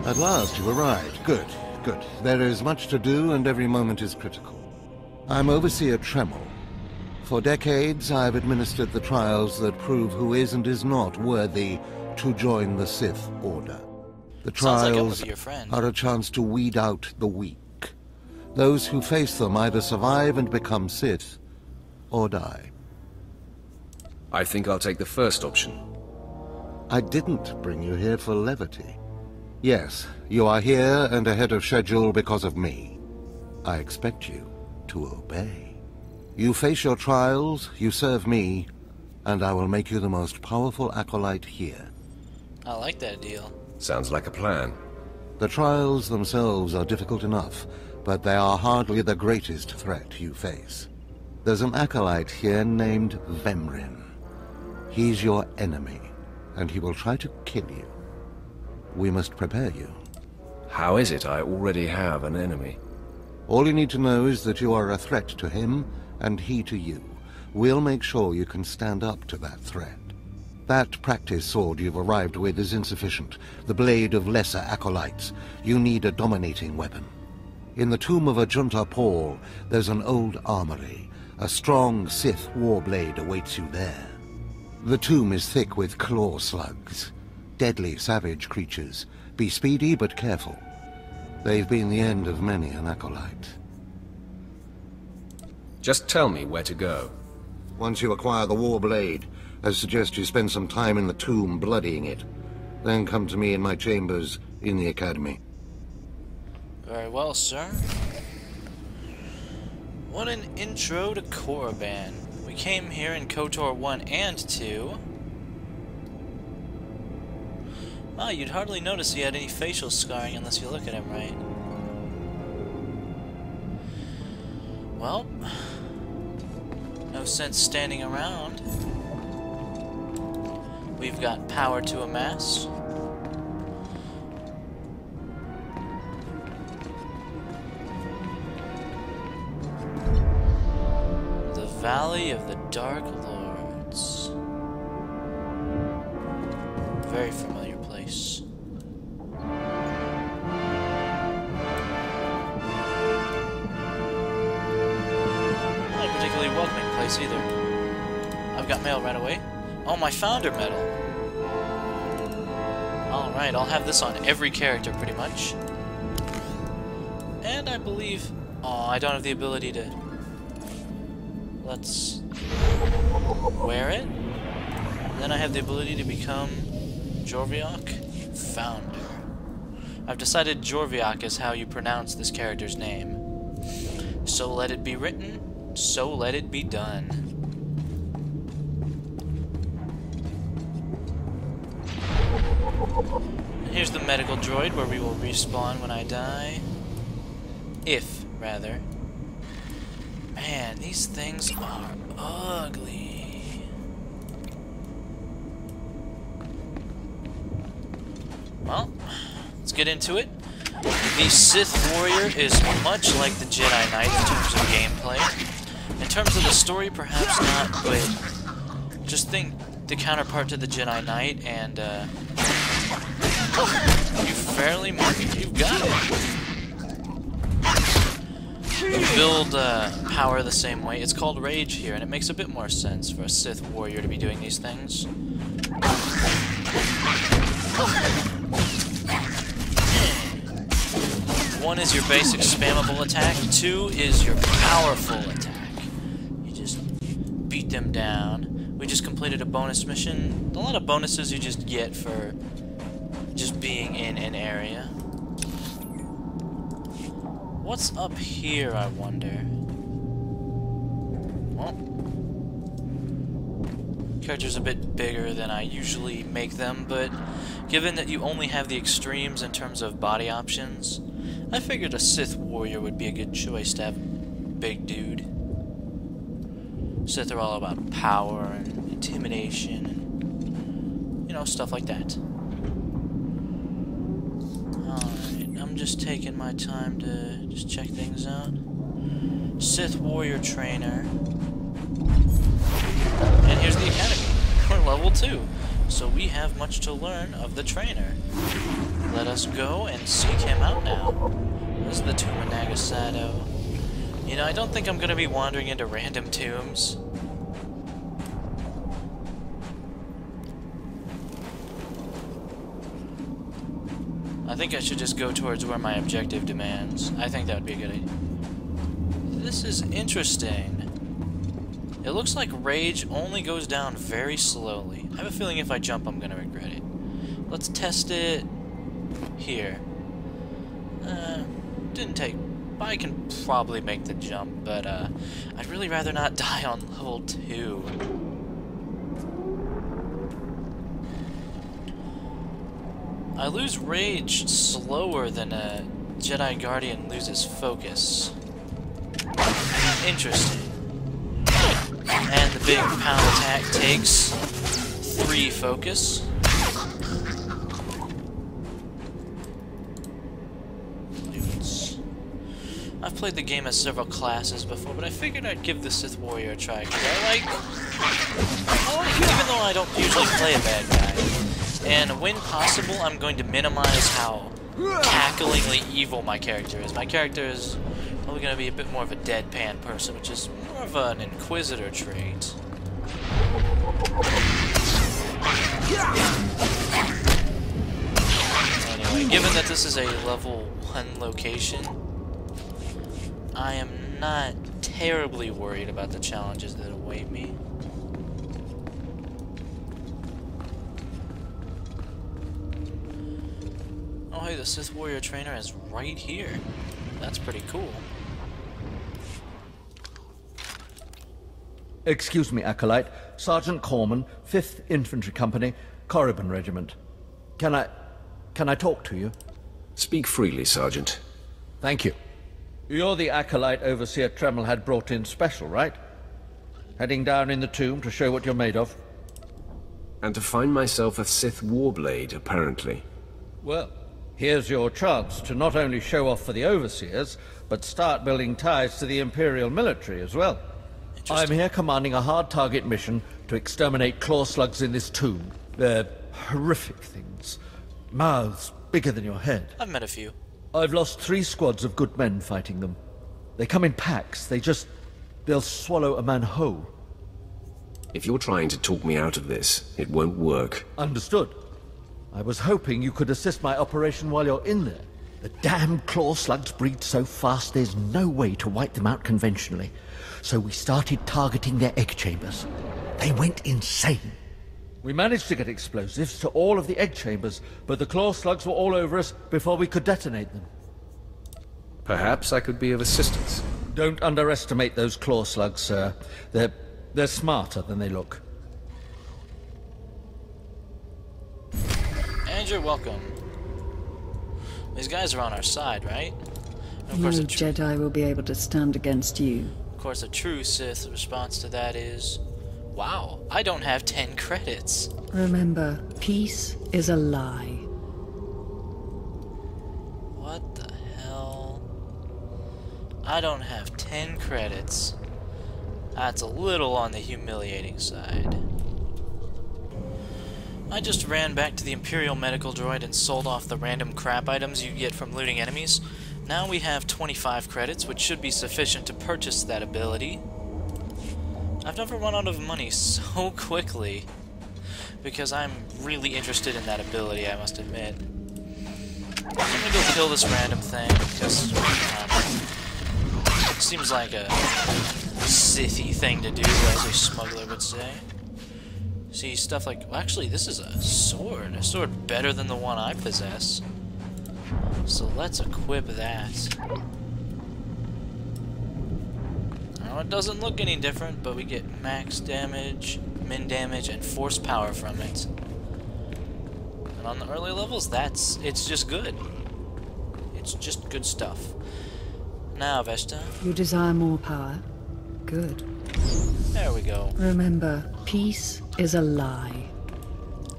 At last you arrived. Good, good. There is much to do and every moment is critical. I'm Overseer Tremel. For decades I've administered the trials that prove who is and is not worthy to join the Sith Order. The trials are a chance to weed out the weak. Those who face them either survive and become Sith, or die. I think I'll take the first option. I didn't bring you here for levity. Yes, you are here and ahead of schedule because of me. I expect you to obey. You face your trials, you serve me, and I will make you the most powerful acolyte here. I like that deal. Sounds like a plan. The trials themselves are difficult enough, but they are hardly the greatest threat you face. There's an acolyte here named Vemrin. He's your enemy, and he will try to kill you. We must prepare you. How is it I already have an enemy? All you need to know is that you are a threat to him, and he to you. We'll make sure you can stand up to that threat. That practice sword you've arrived with is insufficient. The blade of lesser acolytes. You need a dominating weapon. In the tomb of Ajunta Paul, there's an old armory. A strong Sith warblade awaits you there. The tomb is thick with claw slugs. Deadly, savage creatures. Be speedy but careful. They've been the end of many an acolyte. Just tell me where to go. Once you acquire the warblade, I suggest you spend some time in the tomb bloodying it. Then come to me in my chambers in the academy. Very well, sir. What an intro to Korriban. We came here in KOTOR 1 and 2. Wow, you'd hardly notice he had any facial scarring unless you look at him right. Well, no sense standing around. We've got power to amass. The Valley of the Dark Lords. Very familiar place. Not a particularly welcoming place either. I've got mail right away. Oh, my Founder Medal. Alright, I'll have this on every character pretty much. And I believe... Oh, I don't have the ability to... Let's... wear it. Then I have the ability to become... Jorvioch? Founder. I've decided Jorvioch is how you pronounce this character's name. So let it be written, so let it be done. And here's the medical droid where we will respawn when I die. If, rather. Man, these things are ugly. Well, let's get into it. The Sith Warrior is much like the Jedi Knight in terms of gameplay. In terms of the story, perhaps not, but just think the counterpart to the Jedi Knight, and you've got it. You build power the same way. It's called Rage here, and it makes a bit more sense for a Sith Warrior to be doing these things. One is your basic spammable attack, two is your powerful attack. You just beat them down. We just completed a bonus mission. A lot of bonuses you just get for just being in an area. What's up here, I wonder? Well, character's a bit bigger than I usually make them, but given that you only have the extremes in terms of body options, I figured a Sith Warrior would be a good choice to have a big dude. Sith are all about power and intimidation and, you know, stuff like that. Alright, I'm just taking my time to just check things out. Sith Warrior Trainer. And here's the Academy. We're level 2, so we have much to learn of the trainer. let us go and seek him out now. This is the Tomb of Nagasado. You know, I don't think I'm gonna be wandering into random tombs. I think I should just go towards where my objective demands. I think that would be a good idea. This is interesting. It looks like rage only goes down very slowly. I have a feeling if I jump, I'm gonna regret it. Let's test it here. Didn't take... I can probably make the jump, but I'd really rather not die on level 2. I lose rage slower than a Jedi Guardian loses focus. Interesting. And the big pound attack takes 3 focus. Dudes. I've played the game as several classes before, but I figured I'd give the Sith Warrior a try, because I like, even though I don't usually play a bad guy. And when possible, I'm going to minimize how cacklingly evil my character is. My character is probably going to be a bit more of a deadpan person, which is more of an Inquisitor trait. Anyway, given that this is a level 1 location, I am not terribly worried about the challenges that await me. Oh hey, the Sith Warrior trainer is right here. That's pretty cool. Excuse me, Acolyte. Sergeant Corman, 5th Infantry Company, Korriban Regiment. Can I talk to you? Speak freely, Sergeant. Thank you. You're the Acolyte Overseer Tremel had brought in special, right? Heading down in the tomb to show what you're made of? And to find myself a Sith Warblade, apparently. Well, here's your chance to not only show off for the Overseers, but start building ties to the Imperial military as well. I'm here commanding a hard-target mission to exterminate claw slugs in this tomb. They're horrific things. Mouths bigger than your head. I've met a few. I've lost 3 squads of good men fighting them. They come in packs. They'll swallow a man whole. If you're trying to talk me out of this, it won't work. Understood. I was hoping you could assist my operation while you're in there. The damn claw slugs breed so fast there's no way to wipe them out conventionally. So we started targeting their egg chambers. They went insane. We managed to get explosives to all of the egg chambers, but the claw slugs were all over us before we could detonate them. Perhaps I could be of assistance. Don't underestimate those claw slugs, sir. They're smarter than they look. And you're welcome. These guys are on our side, right? And No Jedi will be able to stand against you. Of course, a true Sith response to that is, wow, I don't have 10 credits. Remember, peace is a lie. What the hell? I don't have 10 credits. That's a little on the humiliating side. I just ran back to the Imperial medical droid and sold off the random crap items you get from looting enemies. Now we have 25 credits, which should be sufficient to purchase that ability. I've never run out of money so quickly, because I'm really interested in that ability, I must admit. I'm gonna go kill this random thing, because it seems like a Sithy thing to do, as a smuggler would say. See, stuff like... Well, actually, this is a sword better than the one I possess. So let's equip that. Now, it doesn't look any different, but we get max damage, min damage, and force power from it. And on the early levels, it's just good. It's just good stuff. Now, Vesta. You desire more power? Good. There we go. Remember, peace is a lie.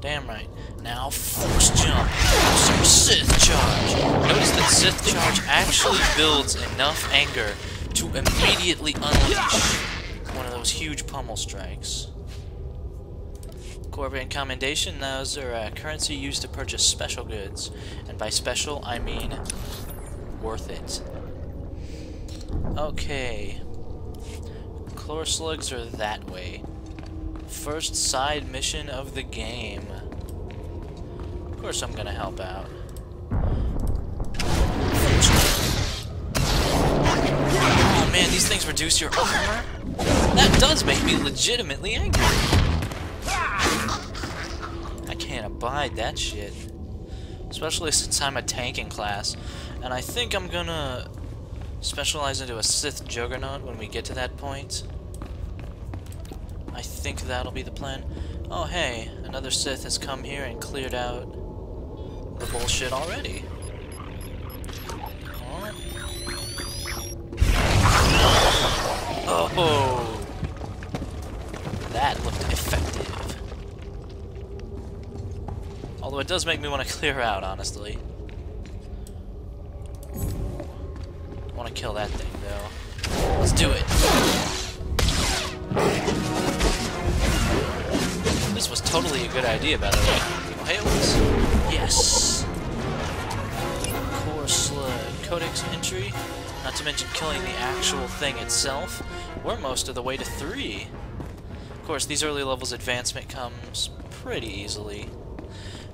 Damn right. Now, force jump. Some Sith charge. Notice that Sith charge actually builds enough anger to immediately unleash one of those huge pummel strikes. Korriban commendation, those are currency used to purchase special goods. And by special, I mean worth it. Okay. Chlor slugs are that way. First side mission of the game. Of course I'm gonna help out. Oh man, these things reduce your armor? That does make me legitimately angry. I can't abide that shit. Especially since I'm a tanking class. And I think I'm gonna specialize into a Sith Juggernaut when we get to that point. I think that'll be the plan. Oh hey, another Sith has come here and cleared out the bullshit already. Huh? Oh! That looked effective. Although it does make me want to clear out, honestly. I want to kill that thing, though. Let's do it! This was totally a good idea, by the way. Oh, hey, it was. Yes! Core slug. Codex entry. Not to mention killing the actual thing itself. We're most of the way to 3. Of course, these early levels advancement comes pretty easily.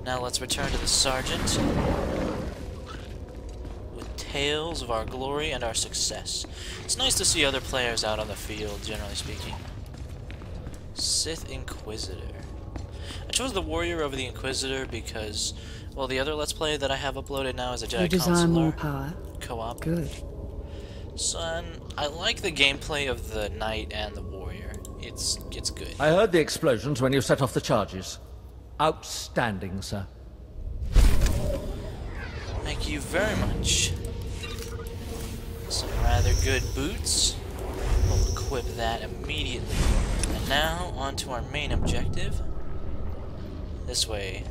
Now let's return to the Sergeant with tales of our glory and our success. It's nice to see other players out on the field, generally speaking. Sith Inquisitor. I chose the Warrior over the Inquisitor because, well, the other Let's Play that I have uploaded now is a Jedi You desire more power. co-op. Good. Son, I like the gameplay of the Knight and the Warrior. It's good. I heard the explosions when you set off the charges. Outstanding, sir. Thank you very much. Some rather good boots. We'll equip that immediately. And now, on to our main objective. This way.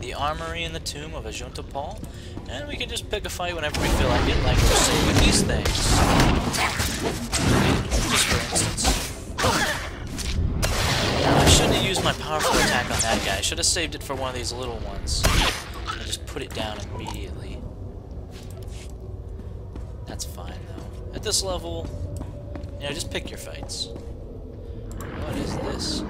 The armory in the tomb of Ajunta Paul. And we can just pick a fight whenever we feel like it, like we're saying with these things. Just for instance. I shouldn't have used my powerful attack on that guy. I should have saved it for one of these little ones. And just put it down immediately. That's fine, though. At this level, you know, just pick your fights. What is this?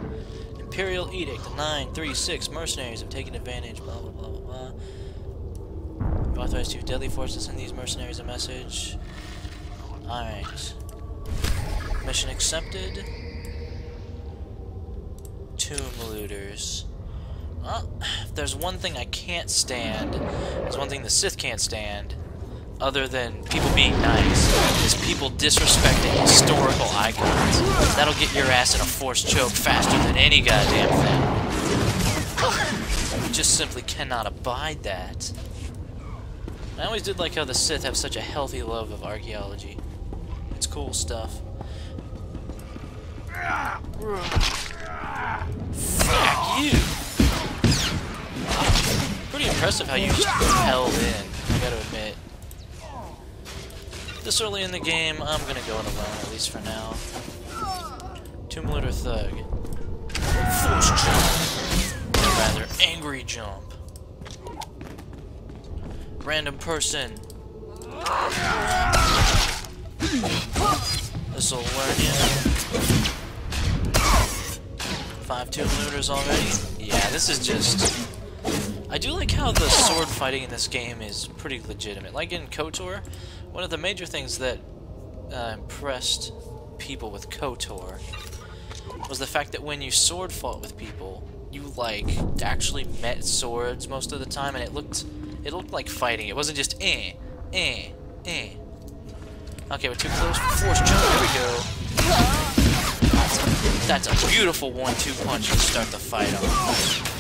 Imperial Edict 936 mercenaries have taken advantage, blah blah blah blah blah. You authorize 2 deadly forces to send these mercenaries a message. Alright. Mission accepted. Tomb looters. Well, if there's one thing I can't stand, there's one thing the Sith can't stand, other than people being nice, is people disrespecting historical icons. That'll get your ass in a force choke faster than any goddamn thing. You just simply cannot abide that. And I always did like how the Sith have such a healthy love of archaeology. It's cool stuff. Fuck you! Pretty impressive how you just held in, I gotta admit. This early in the game, I'm gonna go it alone, at least for now. Tomb Looter Thug. Force jump. Or rather, angry jump. Random person. This'll learn you. 5 Tomb Looters already? Yeah, this is just... I do like how the sword fighting in this game is pretty legitimate. Like in KOTOR, one of the major things that impressed people with KOTOR was the fact that when you sword fought with people, you like actually met swords most of the time, and it looked like fighting. It wasn't just eh. Okay, we're too close for force jump. There we go. That's a beautiful 1-2 punch to start the fight off.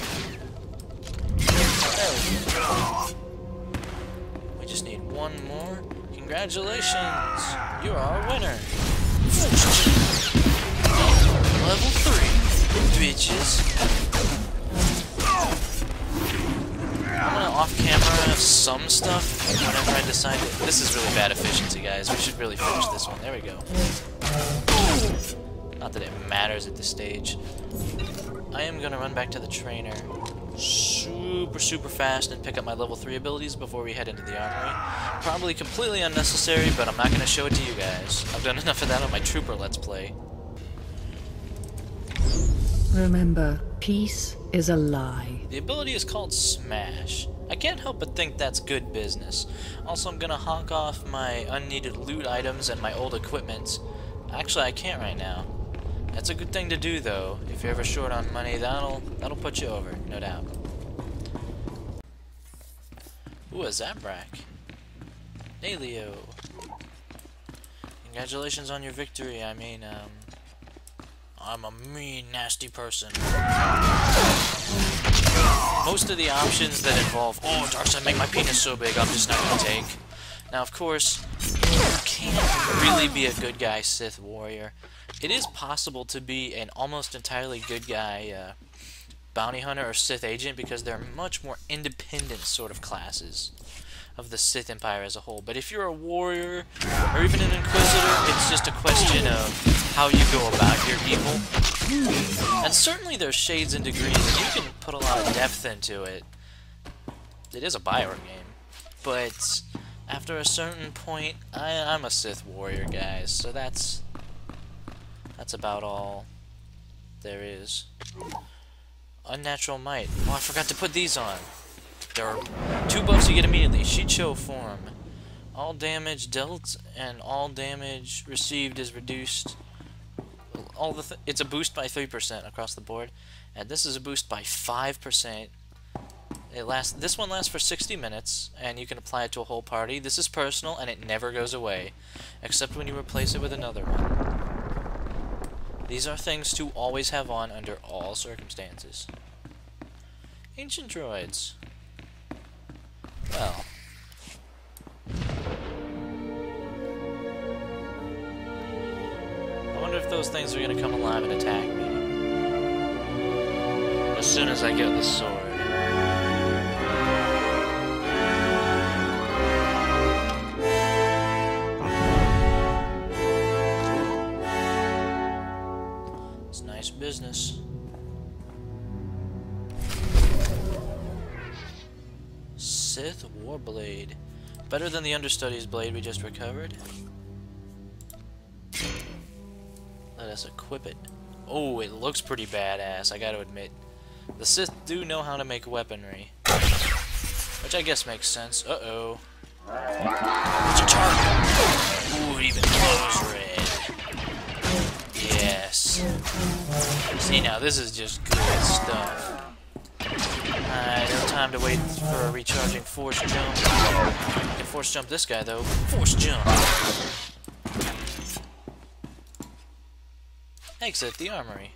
We just need one more. Congratulations! You're our winner! Level 3, bitches. I'm gonna off-camera some stuff whenever I decide to... This is really bad efficiency, guys. We should really finish this one. There we go. Not that it matters at this stage. I am gonna run back to the trainer super fast and pick up my level 3 abilities before we head into the armory. Probably completely unnecessary, but I'm not gonna show it to you guys. I've done enough of that on my Trooper Let's Play. Remember, peace is a lie. The ability is called Smash. I can't help but think that's good business. Also, I'm gonna honk off my unneeded loot items and my old equipment. Actually, I can't right now. That's a good thing to do, though. If you're ever short on money, that'll put you over, no doubt. Ooh, a Zabrak. Naleo. Congratulations on your victory. I mean, I'm a mean, nasty person. Most of the options that involve, oh, Darkseid, make my penis so big, I'm just not gonna take. Now, of course, you can't really be a good guy Sith Warrior. It is possible to be an almost entirely good guy bounty hunter or Sith agent because they're much more independent sort of classes of the Sith Empire as a whole. But if you're a warrior or even an inquisitor, it's just a question of how you go about your evil. And certainly there's shades and degrees, and you can put a lot of depth into it. It is a Bioware game, but after a certain point, I'm a Sith Warrior, guys, so that's about all there is. Unnatural Might. Oh, I forgot to put these on. There are 2 buffs you get immediately. Shicho form. All damage dealt and all damage received is reduced. It's a boost by 3% across the board, and this is a boost by 5%. This one lasts for 60 minutes, and you can apply it to a whole party. This is personal, and it never goes away, except when you replace it with another one. These are things to always have on under all circumstances. Ancient droids. Well. I wonder if those things are going to come alive and attack me. As soon as I get the sword. It's nice business. Sith Warblade. Better than the Understudy's blade we just recovered. Let us equip it. Oh, it looks pretty badass, I gotta admit. The Sith do know how to make weaponry. Which I guess makes sense. Uh-oh. It's a target! Ooh, it even glows red. Yes. See, now this is just good stuff. Alright, no time to wait for a recharging force jump. I can force jump this guy, though. Force jump! Exit the armory.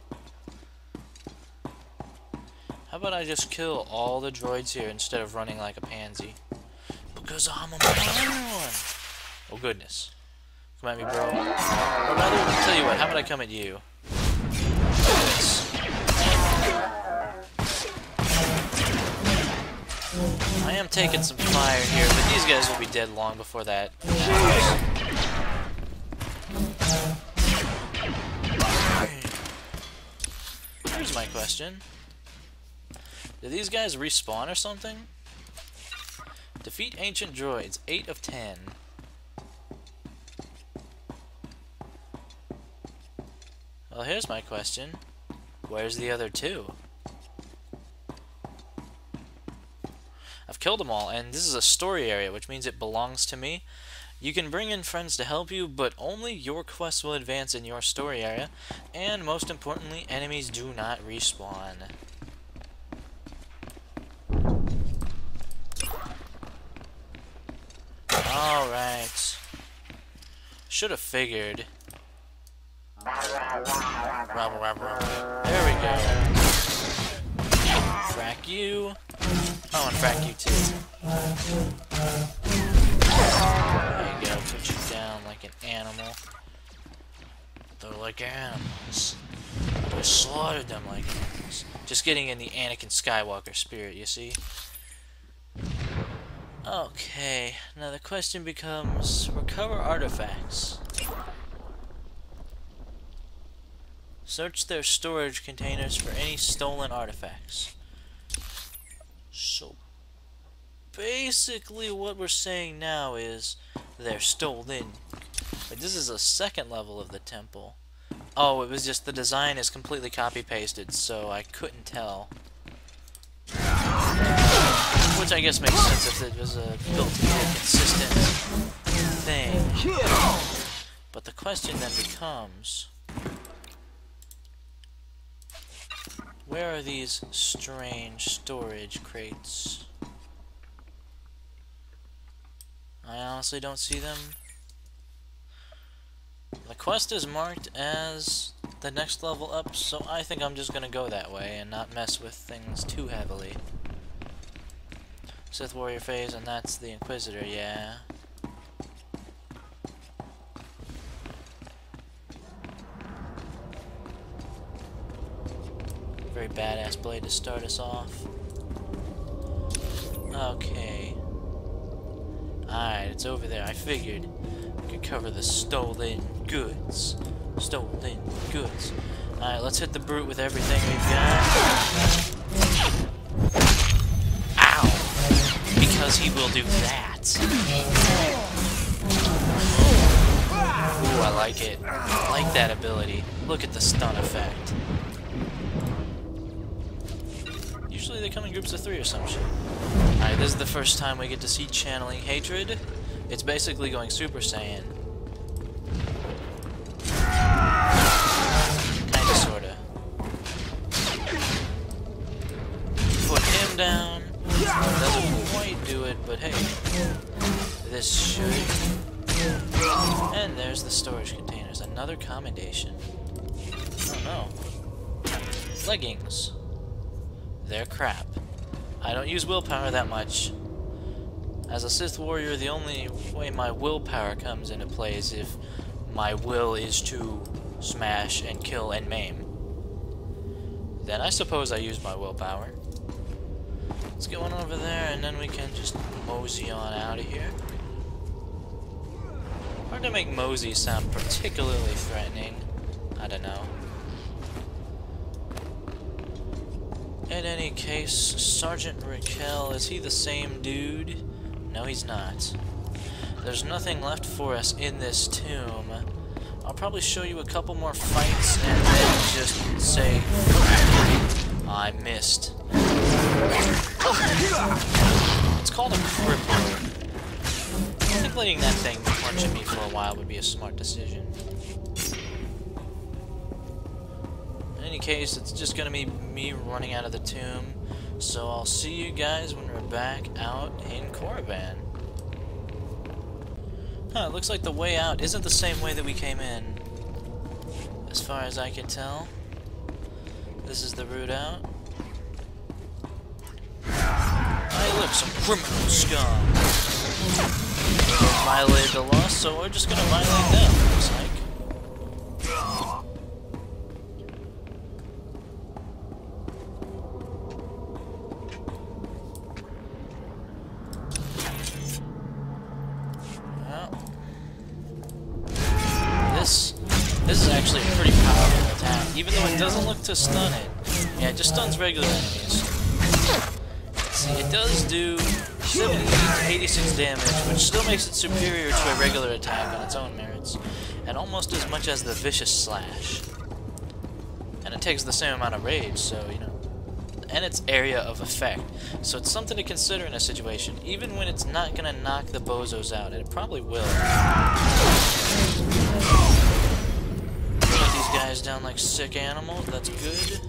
How about I just kill all the droids here instead of running like a pansy? Because I'm a man! Oh goodness. Come at me, bro. Or rather, I'll tell you what, how about I come at you? Like this. I am taking some fire here, but these guys will be dead long before that happens. Here's my question. Do these guys respawn or something? Defeat ancient droids, 8 of 10. Well, here's my question. Where's the other 2? I've killed them all, and this is a story area, which means it belongs to me. You can bring in friends to help you, but only your quest will advance in your story area, and most importantly, enemies do not respawn. Alright. Should have figured. There we go. Frack you. Oh, and frack you too. There you go, put you down like an animal. They're like animals. I slaughtered them like animals. Just getting in the Anakin Skywalker spirit, you see? Okay, now the question becomes, recover artifacts. Search their storage containers for any stolen artifacts. So basically what we're saying now is they're stolen. But this is a second level of the temple. Oh, it was just the design is completely copy-pasted, so I couldn't tell. Which I guess makes sense if it was built to be a consistent thing. But the question then becomes, where are these strange storage crates? I honestly don't see them. The quest is marked as the next level up, so I think I'm just gonna go that way and not mess with things too heavily. Sith Warrior phase, and that's the Inquisitor, yeah. Very badass blade to start us off. Okay. Alright, it's over there. I figured we could cover the stolen goods. Stolen goods. Alright, let's hit the brute with everything we've got. Ow! Because he will do that. Ooh, I like it. I like that ability. Look at the stun effect. Usually they come in groups of 3 or some shit. Alright, this is the first time we get to see channeling hatred. It's basically going Super Saiyan. Kinda, sorta. Put him down. Doesn't quite do it, but hey. This should. And there's the storage containers. Another commendation. Oh no. Leggings. They're crap. I don't use willpower that much. As a Sith Warrior, the only way my willpower comes into play is if my will is to smash and kill and maim. Then I suppose I use my willpower. Let's get one over there and then we can just mosey on out of here. Hard to make mosey sound particularly threatening. I don't know. In any case, Sergeant Raquel, is he the same dude? No, he's not. There's nothing left for us in this tomb. I'll probably show you a couple more fights and then just say, I missed. It's called a cripple. I think letting that thing punch at me for a while would be a smart decision. In any case, it's just gonna be me running out of the tomb, so I'll see you guys when we're back out in Korriban. Huh, it looks like the way out isn't the same way that we came in. As far as I can tell. This is the route out. Hey look, some criminal scum. Violated the law, so we're just gonna violate them, looks like. This is actually a pretty powerful attack, even though it doesn't look to stun it. Yeah, it just stuns regular enemies. See, it does do 70 to 86 damage, which still makes it superior to a regular attack on its own merits, and almost as much as the Vicious Slash. And it takes the same amount of rage, so, you know, and its area of effect. So it's something to consider in a situation, even when it's not gonna knock the bozos out, and it probably will. Put these guys down like sick animals, that's good.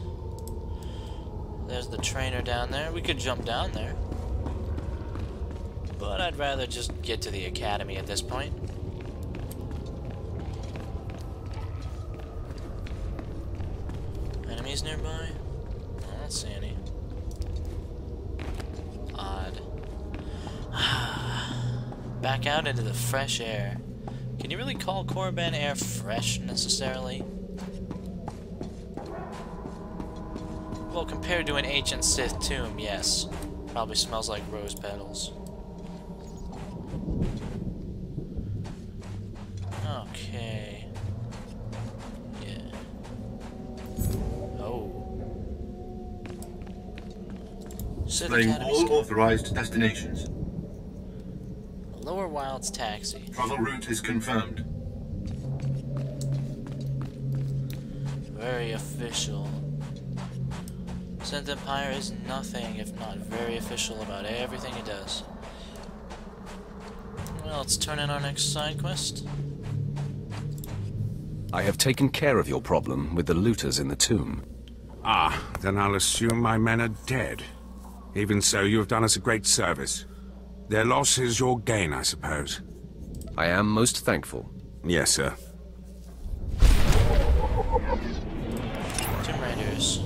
There's the trainer down there. We could jump down there. But I'd rather just get to the academy at this point. Enemies nearby? I don't see any. Odd. Back out into the fresh air. Can you really call Korriban air fresh, necessarily? Well, compared to an ancient Sith tomb, yes. Probably smells like rose petals. Okay. Yeah. Sith Displaying Academy all Sky. authorized destinations. Lower Wilds taxi. Travel route is confirmed. Very official. Sith Empire is nothing if not very official about everything it does. Well, let's turn in our next side quest. I have taken care of your problem with the looters in the tomb. Ah, then I'll assume my men are dead. Even so, you have done us a great service. Their loss is your gain, I suppose. I am most thankful. Yes, sir. Tomb Raiders.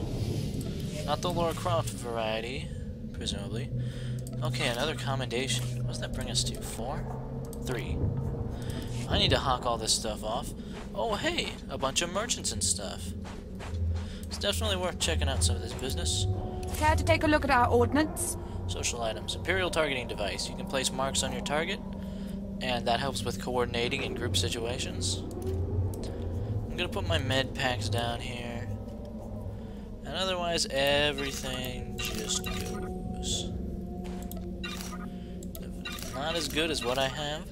Not the Lara Croft variety, presumably. Okay, another commendation. What does that bring us to? 4? 3. I need to hawk all this stuff off. Oh, hey! A bunch of merchants and stuff. It's definitely worth checking out some of this business. Care to take a look at our ordnance? Social items. Imperial targeting device. You can place marks on your target, and that helps with coordinating in group situations. I'm gonna put my med packs down here. And otherwise, everything just goes. Not as good as what I have.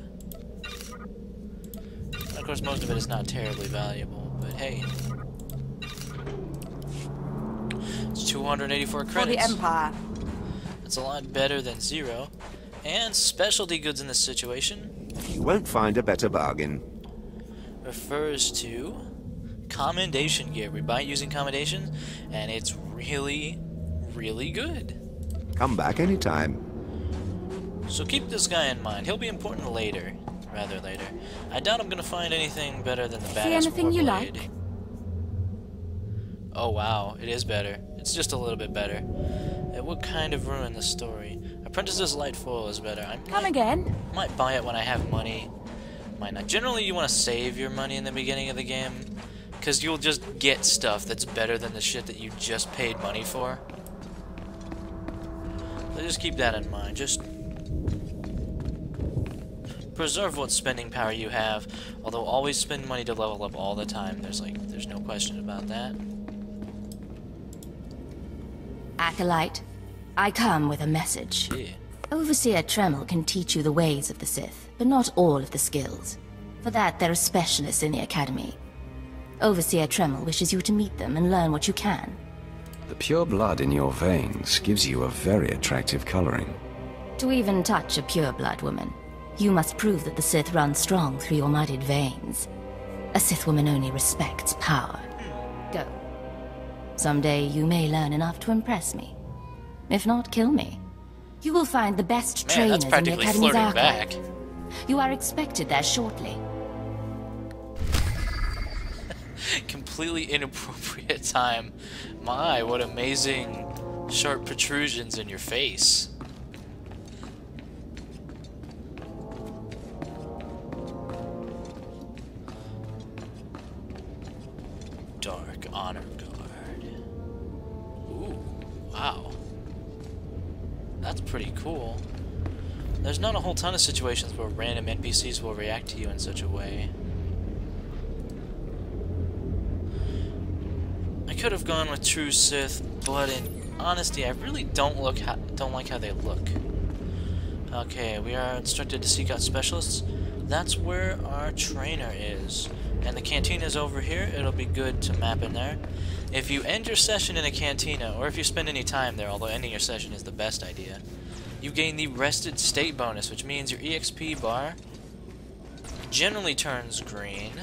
Of course, most of it is not terribly valuable, but hey. It's 284 credits. For the Empire. That's a lot better than 0. And specialty goods in this situation You won't find a better bargain. refers to commendation gear. We buy it using commendations, and it's really, really good. Come back anytime. So keep this guy in mind. He'll be important later. Rather later. I doubt I'm gonna find anything better than the badass See anything you Warblade. like? Oh wow, it is better. It's just a little bit better. It would kind of ruin the story. Apprentice's Light Foil is better. Come again? Might buy it when I have money. Might not. Generally, you want to save your money in the beginning of the game, because you'll just get stuff that's better than the shit that you just paid money for. So just keep that in mind. Just preserve what spending power you have, although always spend money to level up all the time. There's no question about that. Acolyte, I come with a message. Yeah. Overseer Tremel can teach you the ways of the Sith, but not all of the skills. For that, there are specialists in the Academy. Overseer Tremel wishes you to meet them and learn what you can. The pure blood in your veins gives you a very attractive coloring. To even touch a pureblood woman, you must prove that the Sith run strong through your muddied veins. A Sith woman only respects power. Go. Someday you may learn enough to impress me. If not, kill me. You will find the best Man, trainers that's in the practically Academy's flirting archive. back. You are expected there shortly. Completely inappropriate time. My, what amazing sharp protrusions in your face. Dark Honor Guard. Ooh, wow. That's pretty cool. There's not a whole ton of situations where random NPCs will react to you in such a way. I could have gone with True Sith, but in honesty, I really don't like how they look. Okay, we are instructed to seek out specialists. That's where our trainer is. And the cantina is over here. It'll be good to map in there. If you end your session in a cantina, or if you spend any time there, although ending your session is the best idea, you gain the Rested State bonus, which means your EXP bar generally turns green.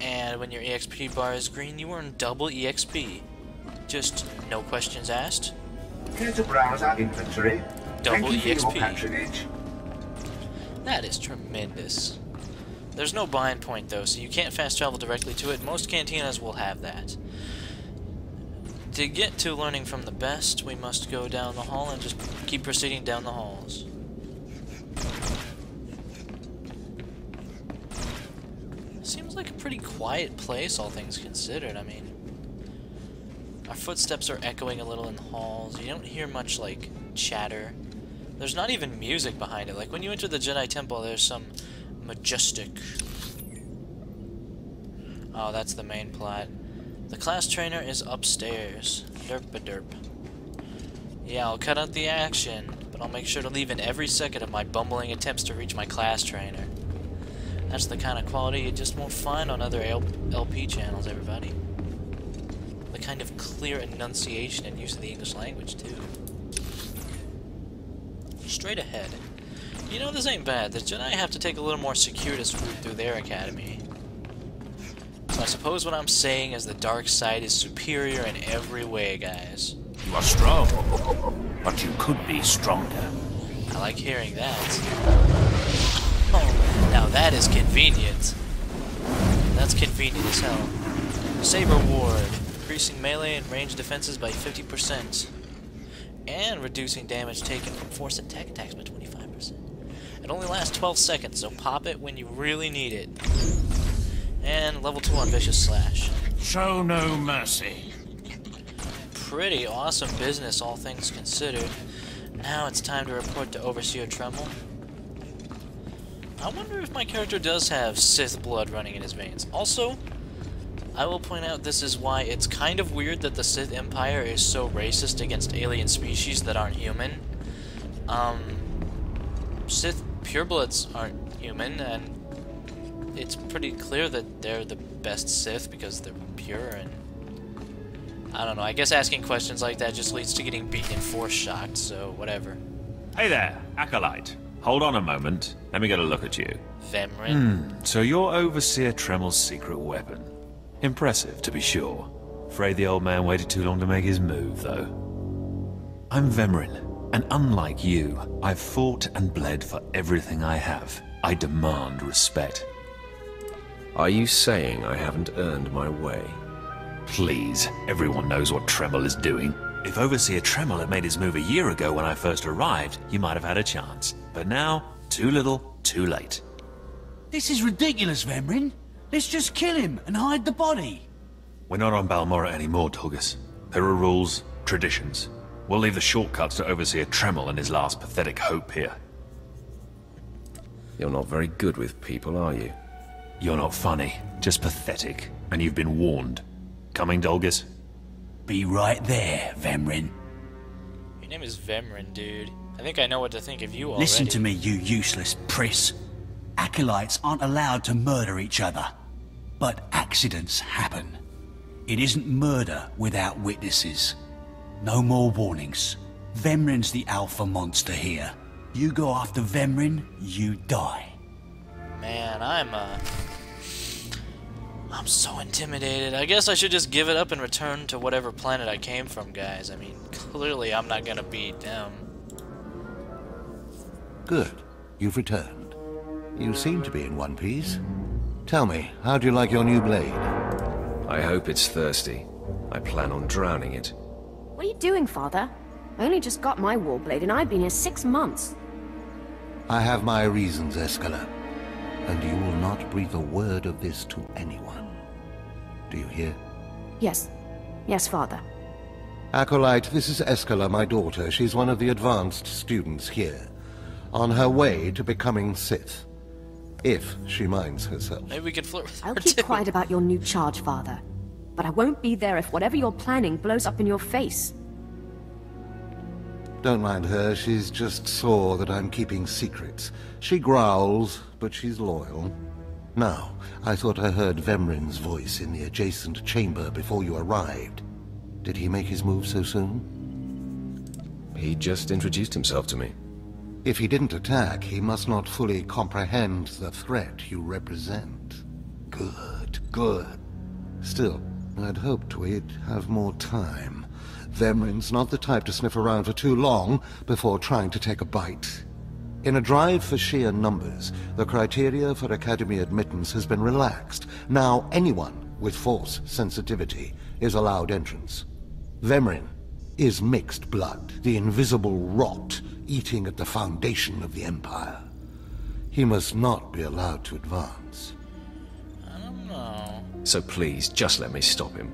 And when your EXP bar is green, you earn double EXP. Just no questions asked. Here to browse our inventory. Double Thank you for EXP. your patronage. That is tremendous. There's no bind point though, so you can't fast travel directly to it. Most cantinas will have that. To get to learning from the best, we must go down the hall and just keep proceeding down the halls. Seems like a pretty quiet place, all things considered. I mean, our footsteps are echoing a little in the halls. You don't hear much, like, chatter. There's not even music behind it. Like, when you enter the Jedi Temple, there's some majestic... Oh, that's the main plot. The class trainer is upstairs. Derp-a-derp. Yeah, I'll cut out the action, but I'll make sure to leave in every second of my bumbling attempts to reach my class trainer. That's the kind of quality you just won't find on other LP channels, everybody. The kind of clear enunciation and use of the English language, too. Straight ahead. You know, this ain't bad. The Jedi have to take a little more circuitous route through their academy. So I suppose what I'm saying is the dark side is superior in every way, guys. You are strong, but you could be stronger. I like hearing that. Oh, now that is convenient. That's convenient as hell. Saber Ward, increasing melee and range defenses by 50%. And reducing damage taken from force attack attacks by 25%. It only lasts 12 seconds, so pop it when you really need it. And level 2 on Vicious Slash. Show no mercy. Pretty awesome business, all things considered. Now it's time to report to Overseer Tremble. I wonder if my character does have Sith blood running in his veins. Also, I will point out this is why it's kind of weird that the Sith Empire is so racist against alien species that aren't human. Sith purebloods aren't human, and it's pretty clear that they're the best Sith because they're pure, and I don't know, I guess asking questions like that just leads to getting beaten and force shocked, so whatever. Hey there, Acolyte. Hold on a moment. Let me get a look at you. Vemrin. So you're Overseer Tremel's secret weapon. Impressive, to be sure. Afraid the old man waited too long to make his move, though. I'm Vemrin, and unlike you, I've fought and bled for everything I have. I demand respect. Are you saying I haven't earned my way? Please, everyone knows what Tremel is doing. If Overseer Tremel had made his move a year ago when I first arrived, you might have had a chance. But now, too little, too late. This is ridiculous, Vemrin. Let's just kill him and hide the body. We're not on Balmorra anymore, Tulgus. There are rules, traditions. We'll leave the shortcuts to Overseer Tremel and his last pathetic hope here. You're not very good with people, are you? You're not funny, just pathetic, and you've been warned. Coming, Dolgus? Be right there, Vemrin. Your name is Vemrin, dude. I think I know what to think of you already. Listen to me, you useless priss. Acolytes aren't allowed to murder each other. But accidents happen. It isn't murder without witnesses. No more warnings. Vemrin's the alpha monster here. You go after Vemrin, you die. Man, I'm so intimidated. I guess I should just give it up and return to whatever planet I came from, guys. I mean, clearly I'm not gonna beat them. Good. You've returned. You seem to be in one piece. Tell me, how do you like your new blade? I hope it's thirsty. I plan on drowning it. What are you doing, Father? I only just got my warblade and I've been here 6 months. I have my reasons, Escala. And you will not breathe a word of this to anyone. Do you hear? Yes. Yes, Father. Acolyte, this is Escala, my daughter. She's one of the advanced students here. On her way to becoming Sith. If she minds herself. Maybe we can flirt with her I'll keep quiet about your new charge, Father. But I won't be there if whatever you're planning blows up in your face. Don't mind her, she's just sore that I'm keeping secrets. She growls, but she's loyal. Now, I thought I heard Vemrin's voice in the adjacent chamber before you arrived. Did he make his move so soon? He just introduced himself to me. If he didn't attack, he must not fully comprehend the threat you represent. Good, good. Still, I'd hoped we'd have more time. Vemrin's not the type to sniff around for too long before trying to take a bite. In a drive for sheer numbers, the criteria for Academy admittance has been relaxed. Now anyone with Force sensitivity is allowed entrance. Vemrin is mixed blood, the invisible rot eating at the foundation of the Empire. He must not be allowed to advance. I don't know. So please, just let me stop him.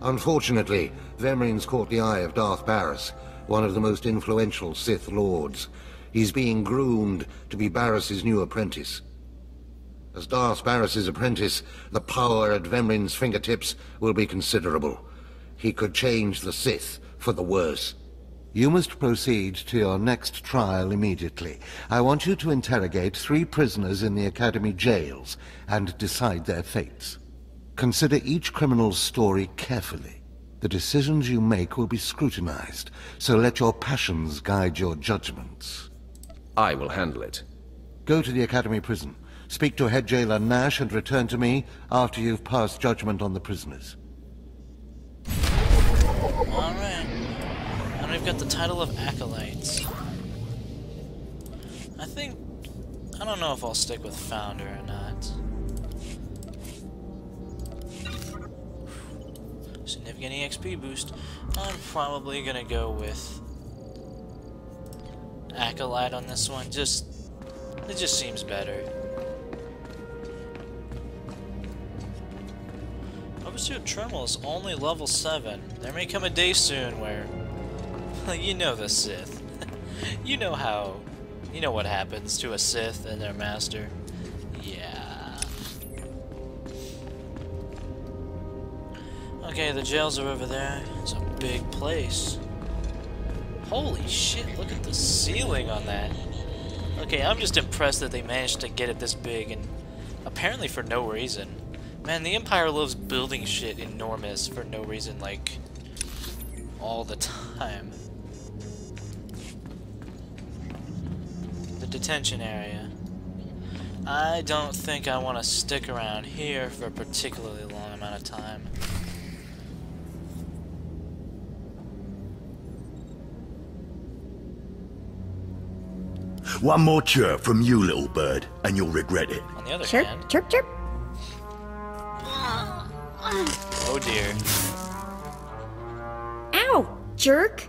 Unfortunately, Vemrin's caught the eye of Darth Barris, one of the most influential Sith Lords. He's being groomed to be Barris's new apprentice. As Darth Barris's apprentice, the power at Vemrin's fingertips will be considerable. He could change the Sith for the worse. You must proceed to your next trial immediately. I want you to interrogate 3 prisoners in the Academy jails and decide their fates. Consider each criminal's story carefully. The decisions you make will be scrutinized, so let your passions guide your judgments. I will handle it. Go to the Academy prison. Speak to head jailer Nash and return to me after you've passed judgment on the prisoners. Alright. And we've got the title of Acolytes. I don't know if I'll stick with Founder or not. Significant EXP boost. I'm probably gonna go with Acolyte on this one. It just seems better. Overseer Tremel is only level 7. There may come a day soon where, you know the Sith. You know what happens to a Sith and their master. Yeah. Okay, the jails are over there. It's a big place. Holy shit, look at the ceiling on that. Okay, I'm just impressed that they managed to get it this big, and apparently for no reason. Man, the Empire loves building shit enormous for no reason, like, all the time. The detention area. I don't think I want to stick around here for a particularly long amount of time. One more chirp from you, little bird, and you'll regret it. On the other Chirp, hand... chirp, chirp. Oh dear. Ow, jerk!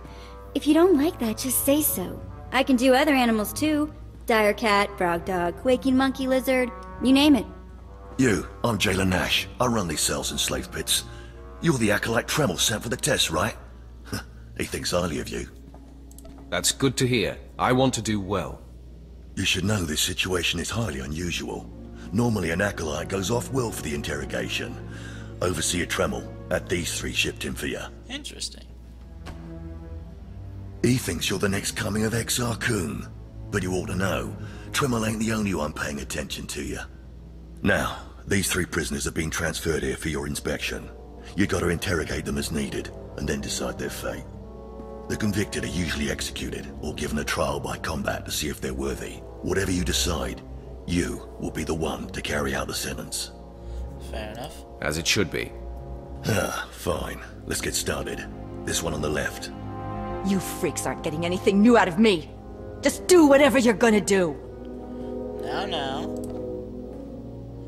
If you don't like that, just say so. I can do other animals too. Dire cat, frog dog, waking monkey lizard, you name it. You, I'm Jailer Nash. I run these cells and slave pits. You're the Acolyte Tremel sent for the test, right? He thinks highly of you. That's good to hear. I want to do well. You should know this situation is highly unusual. Normally an Acolyte goes off-world for the interrogation. Overseer Tremel had these 3 shipped in for you. Interesting. He thinks you're the next coming of Exar Kun. But you ought to know, Tremel ain't the only one paying attention to you. Now, these 3 prisoners have been transferred here for your inspection. You gotta interrogate them as needed, and then decide their fate. The convicted are usually executed, or given a trial by combat to see if they're worthy. Whatever you decide, you will be the one to carry out the sentence. Fair enough. As it should be. Fine. Let's get started. This one on the left. You freaks aren't getting anything new out of me. Just do whatever you're gonna do. Now.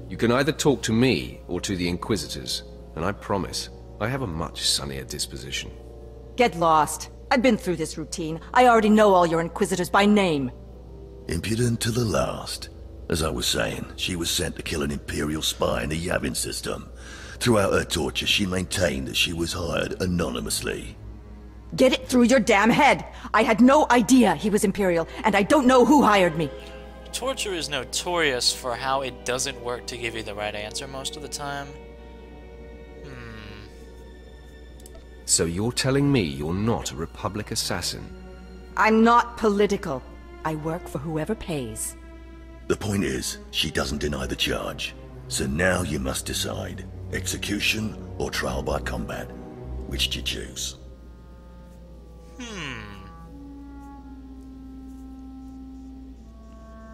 You can either talk to me or to the Inquisitors, and I promise, I have a much sunnier disposition. Get lost. I've been through this routine. I already know all your Inquisitors by name. Impudent to the last. As I was saying, she was sent to kill an Imperial spy in the Yavin system. Throughout her torture, she maintained that she was hired anonymously. Get it through your damn head! I had no idea he was Imperial, and I don't know who hired me. Torture is notorious for how it doesn't work to give you the right answer most of the time. So you're telling me you're not a Republic assassin? I'm not political. I work for whoever pays. The point is, she doesn't deny the charge. So now you must decide. Execution or trial by combat. Which do you choose?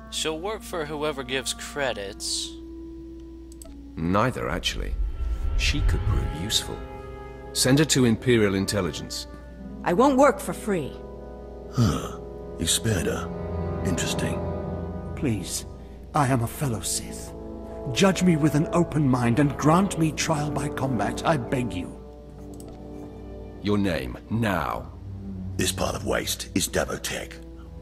She'll work for whoever gives credits. Neither, actually. She could prove useful. Send her to Imperial Intelligence. I won't work for free. You spared her. Interesting. Please, I am a fellow Sith. Judge me with an open mind and grant me trial by combat, I beg you. Your name, now. This part of Waste is Davotech.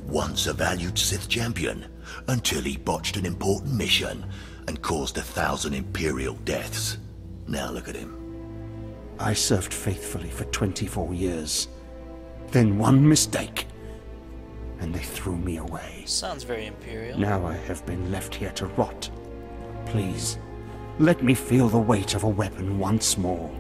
Once a valued Sith champion, until he botched an important mission and caused 1,000 Imperial deaths. Now look at him. I served faithfully for 24 years. Then one mistake, and they threw me away. Sounds very Imperial. Now I have been left here to rot. Please, let me feel the weight of a weapon once more.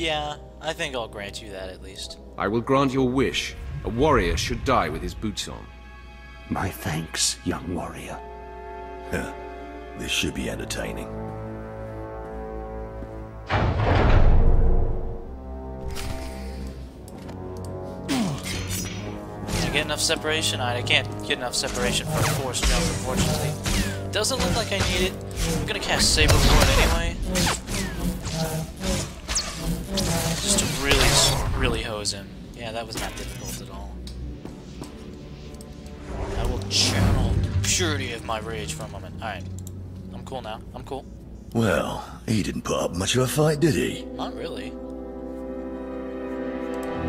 Yeah, I think I'll grant you that at least. I will grant your wish. A warrior should die with his boots on. My thanks, young warrior. This should be entertaining. Can I get enough separation? I can't get enough separation for a force jump, unfortunately. Doesn't look like I need it. I'm gonna cast Saber Sword anyway. Just to really hose him. Yeah, that was not difficult at all. I will channel the purity of my rage for a moment. Alright. I'm cool now. I'm cool. Well, he didn't put up much of a fight, did he? Not really.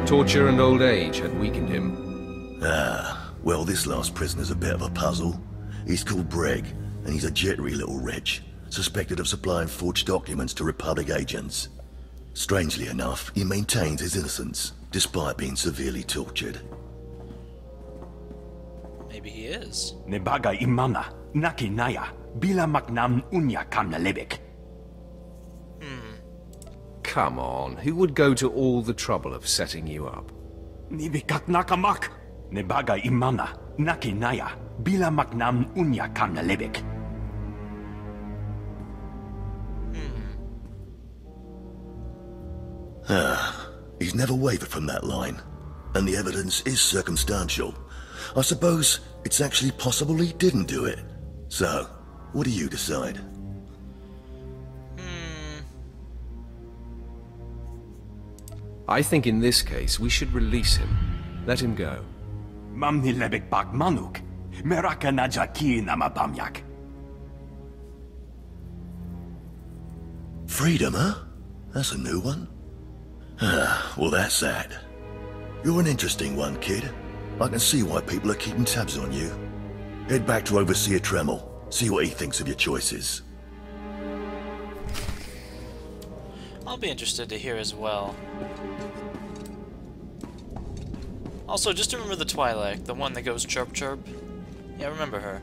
Torture and old age had weakened him. Ah, well, this last prisoner's a bit of a puzzle. He's called Breg, and he's a jittery little wretch, suspected of supplying forged documents to Republic agents. Strangely enough, he maintains his innocence, despite being severely tortured. Maybe he is. Nebaga imana, naki naya, bila maknam unya kamna lebek. Come on, who would go to all the trouble of setting you up? Nibikat nakamak, nebaga imana, naki naya, bila maknam unya kamna lebek. He's never wavered from that line, and the evidence is circumstantial. I suppose it's actually possible he didn't do it. So, what do you decide? I think in this case we should release him. Let him go. Mamni lebek bak manuk, meraka najaki namabamyak. Freedom, huh? That's a new one. Well, that's that. You're an interesting one, kid. I can see why people are keeping tabs on you. Head back to Overseer Tremel. See what he thinks of your choices. I'll be interested to hear as well. Also, just remember the Twi'lek, the one that goes chirp chirp. Yeah, remember her.